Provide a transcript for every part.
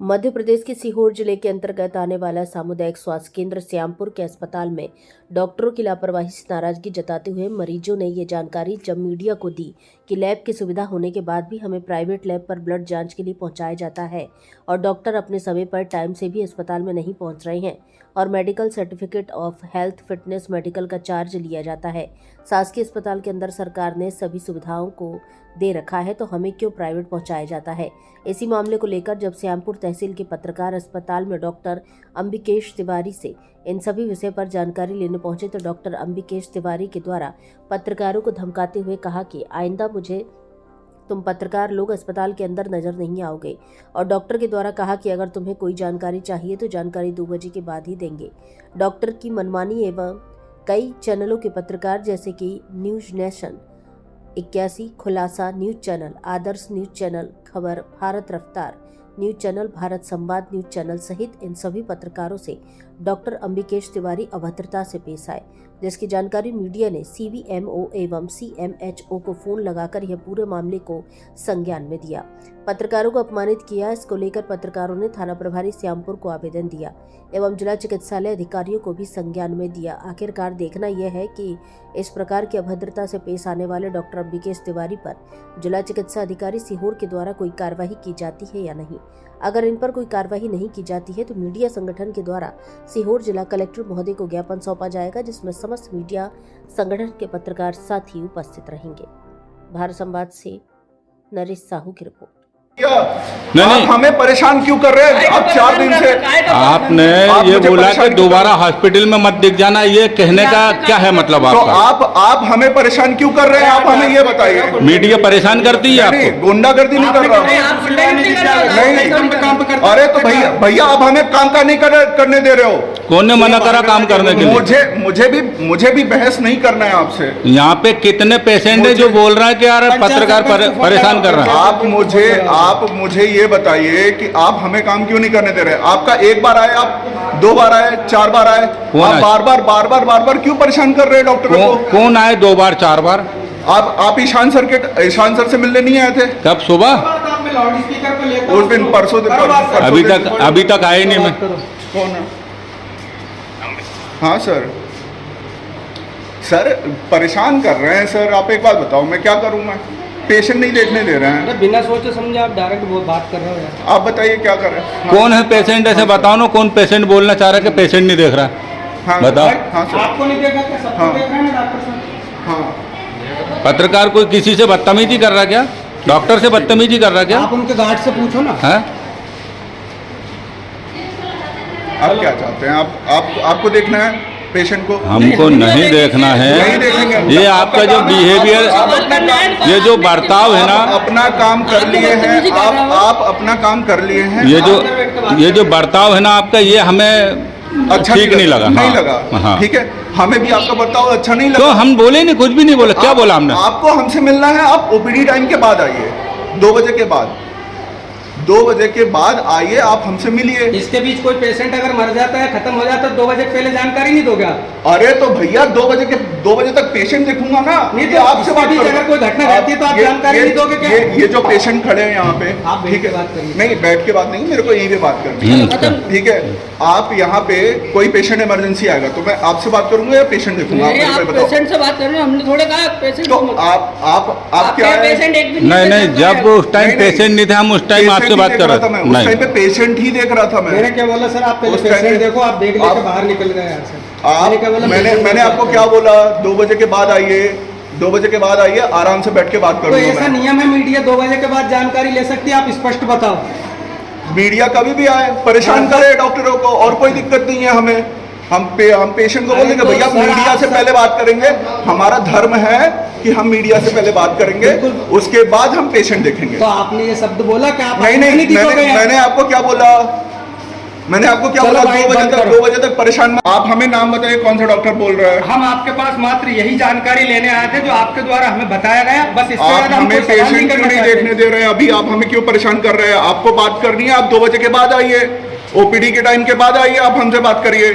मध्य प्रदेश के सीहोर जिले के अंतर्गत आने वाला सामुदायिक स्वास्थ्य केंद्र श्यामपुर के अस्पताल में डॉक्टरों की लापरवाही से नाराजगी जताते हुए मरीजों ने ये जानकारी जब मीडिया को दी कि लैब की सुविधा होने के बाद भी हमें प्राइवेट लैब पर ब्लड जांच के लिए पहुंचाया जाता है और डॉक्टर अपने समय पर टाइम से भी अस्पताल में नहीं पहुंच रहे हैं और medical certificate of health fitness medical का चार्ज लिया जाता है। शासकीय अस्पताल के अंदर सरकार ने सभी सुविधाओं को दे रखा है तो हमें क्यों प्राइवेट पहुंचाया जाता है। इसी मामले को लेकर जब श्यामपुर तहसील के पत्रकार अस्पताल में डॉक्टर अंबिकेश तिवारी से इन सभी विषय पर जानकारी लेने पहुंचे तो डॉक्टर अंबिकेश तिवारी के द्वारा पत्रकारों को धमकाते हुए कहा कि आइंदा मुझे तुम पत्रकार लोग अस्पताल के अंदर नजर नहीं आओगे और डॉक्टर के द्वारा कहा कि अगर तुम्हें कोई जानकारी चाहिए तो जानकारी 2 बजे के बाद ही देंगे। डॉक्टर की मनमानी एवं कई चैनलों के पत्रकार जैसे कि न्यूज नेशन 81, खुलासा न्यूज चैनल, आदर्श न्यूज चैनल, खबर, भारत रफ्तार न्यूज चैनल, भारत संवाद न्यूज चैनल सहित इन सभी पत्रकारों से डॉक्टर अंबिकेश तिवारी अभद्रता से पेश आए, जिसकी जानकारी मीडिया ने CVMO एवं CMHO को फोन लगाकर यह पूरे मामले को संज्ञान में दिया, पत्रकारों को अपमानित किया। इसको लेकर पत्रकारों ने थाना प्रभारी श्यामपुर को आवेदन दिया एवं जिला चिकित्सालय अधिकारियों को भी संज्ञान में दिया। आखिरकार देखना यह है कि इस प्रकार की अभद्रता से पेश आने वाले डॉक्टर अंबिकेश तिवारी पर जिला चिकित्सा अधिकारी सीहोर के द्वारा कोई कार्रवाई की जाती है या नहीं। अगर इन पर कोई कार्रवाई नहीं की जाती है तो मीडिया संगठन के द्वारा सीहोर जिला कलेक्टर महोदय को ज्ञापन सौंपा जाएगा, जिसमें समस्त मीडिया संगठन के पत्रकार साथी उपस्थित रहेंगे। भारत संवाद से नरेश साहू की रिपोर्ट। नहीं, हमें परेशान क्यों कर रहे हैं? अब 4 दिन से आपने ये बोला कि दोबारा हॉस्पिटल में मत दिख जाना, ये कहने का क्या है मतलब आपका? तो आप हमें परेशान क्यों कर रहे हैं? आप हमें ये बताइए। मीडिया परेशान करती है आपको? गुंडागर्दी नहीं कर रहा। नहीं, अरे तो भैया आप हमें काम का नहीं करने दे रहे हो। कौन ने मना करा काम करने के लिए? मुझे भी बहस नहीं करना है आपसे। यहाँ पे कितने पेशेंट है जो बोल रहा है कि यार पत्रकार परेशान कर रहा है? आप मुझे ये बताइए कि आप हमें काम क्यों नहीं करने दे रहे? आपका 1 बार आए, आप 2 बार आए, 4 बार आए, आप बार बार क्यों परेशान कर रहे हैं डॉक्टर को? कौन आए 2 बार 4 बार? आप ईशान सर से मिलने नहीं आए थे? कब सुबह? उस दिन परसों अभी तक आए नहीं। मैं कौन है? हाँ सर परेशान कर रहे हैं सर। आप एक बात बताओ, मैं क्या करूँ? मैं पेशेंट नहीं देखने दे रहे हैं। बिना सोचे समझे आप डायरेक्ट बात कर रहे हो। आप बताइए क्या कर रहे हैं? कौन है पेशेंट? ऐसे बताओ ना, कौन पेशेंट बोलना चाह रहा है कि पेशेंट नहीं देख रहा? हाँ, बताओ। हाँ सर, आपको नहीं देखा क्या? सबको देख रहे हैं ना डॉक्टर साहब। हाँ, पत्रकार कोई किसी से बदतमीजी कर रहा क्या? डॉक्टर से बदतमीजी कर रहा क्या? आप उनके गार्ड से पूछो ना। है? आप क्या चाहते हैं? आपको देखना है पेशेंट को? हमको नहीं देखना है। नहीं देखेंगे। ये आपका जो बिहेवियर, ये जो बर्ताव है ना, अपना काम कर लिए हैं आप अपना काम कर लिए हैं। ये जो बर्ताव है ना आपका, ये हमें अच्छा ठीक नहीं लगा। नहीं लगा। हाँ। ठीक है, हमें भी आपका बर्ताव अच्छा नहीं लगा। तो हम बोले नहीं, कुछ भी नहीं बोला। क्या बोला हमने? आपको हमसे मिलना है, आप OPD टाइम के बाद आइए, 2 बजे के बाद। 2 बजे के बाद आइए, आप हमसे मिलिए। इसके बीच कोई पेशेंट अगर मर जाता है, खत्म हो जाता है, 2 बजे पहले जानकारी नहीं दोगे आप? अरे तो भैया 2 बजे तक पेशेंट देखूंगा ना। नहीं तो आपसे बात, अगर कोई घटना रहती है तो आप जानकारी नहीं दोगे क्या? ये जो पेशेंट खड़े हैं यहाँ पे, आप ठीक है, बात करिए। नहीं बैठ के बात नहीं, मेरे को यहीं पे बात करनी है। ठीक है, आप यहाँ पे कोई पेशेंट इमरजेंसी आएगा तो मैं आपसे बात करूंगा या पेशेंट देखूंगा? पेशेंट से बात कर रहे हैं, हमने थोड़े कहा पेशेंट। तो आप क्या नहीं, जब उस टाइम पेशेंट नहीं था, हम उस टाइम आपसे बात कर रहे थे। उस टाइम पे पेशेंट ही देख रहा था मैं। मैंने क्या बोला सर? आप पहले पेशेंट देखो, आप देख लेके बाहर निकल गए यहाँ से। मैंने आपको क्या बोला? 2 बजे के बाद आइए, 2 बजे के बाद आइए, आराम से बैठ के बात तो करूंगा। ऐसा नियम है मीडिया 2 बजे के बाद जानकारी ले सकती है? आप स्पष्ट बताओ। मीडिया कभी भी आए, परेशान करे डॉक्टरों को, और कोई दिक्कत नहीं है हमें। हम पेशेंट को बोलेंगे भैया मीडिया से पहले बात करेंगे। हमारा धर्म है कि हम मीडिया से पहले बात करेंगे, उसके बाद हम पेशेंट देखेंगे। तो आपने ये शब्द बोला कि आप नहीं, मैंने आपको क्या बोला? मैंने आपको क्या बोला? 2 बजे तक परेशान। आप हमें नाम बताइए, कौन सा डॉक्टर बोल रहा है? हम आपके पास मात्र यही जानकारी लेने आए थे जो आपके द्वारा हमें बताया गया। बस इससे आप हमें पेशेंट क्यों नहीं देखने दे रहे हैं? अभी आप हमें क्यों परेशान कर रहे हैं? आपको बात करनी है, आप 2 बजे के बाद आइए, OPD के टाइम के बाद आइए, आप हमसे बात करिए।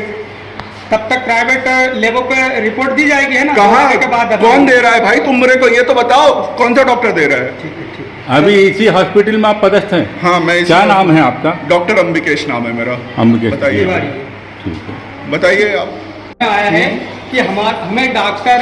तब तक प्राइवेट लेवल पे रिपोर्ट दी जाएगी, है ना? कहाँ के बाद कौन दे रहा है भाई? तुम मेरे को ये तो बताओ, कौन सा डॉक्टर दे रहा है? ठीक है, ठीक है। अभी इसी हॉस्पिटल में आप पदस्थ हैं? हाँ मैं क्या नाम है आपका? डॉक्टर अंबिकेश नाम है मेरा। अम्बिकेश। बताइए ठीक है। बताइए आप। आया है कि हमें डॉक्टर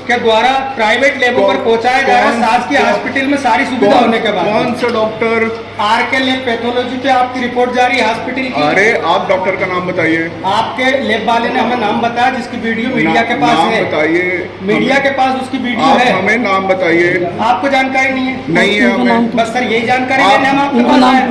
के द्वारा प्राइवेट लेवल पर पहुंचाया जा रहा है शासकीय हॉस्पिटल में सारी सुविधा होने के बाद। कौन सा डॉक्टर? आरके लैब पैथोलॉजी पे आपकी रिपोर्ट जा रही है हॉस्पिटल की। अरे आप डॉक्टर का नाम बताइए। आपके लैब वाले ने हमें नाम बताया जिसकी वीडियो मीडिया के पास है। बताइए। मीडिया के पास उसकी वीडियो आप है। हमें नाम बताइए। आपको जानकारी नहीं है? नहीं है हमें। बस सर यही जानकारी लेने हम आपके पास आए थे।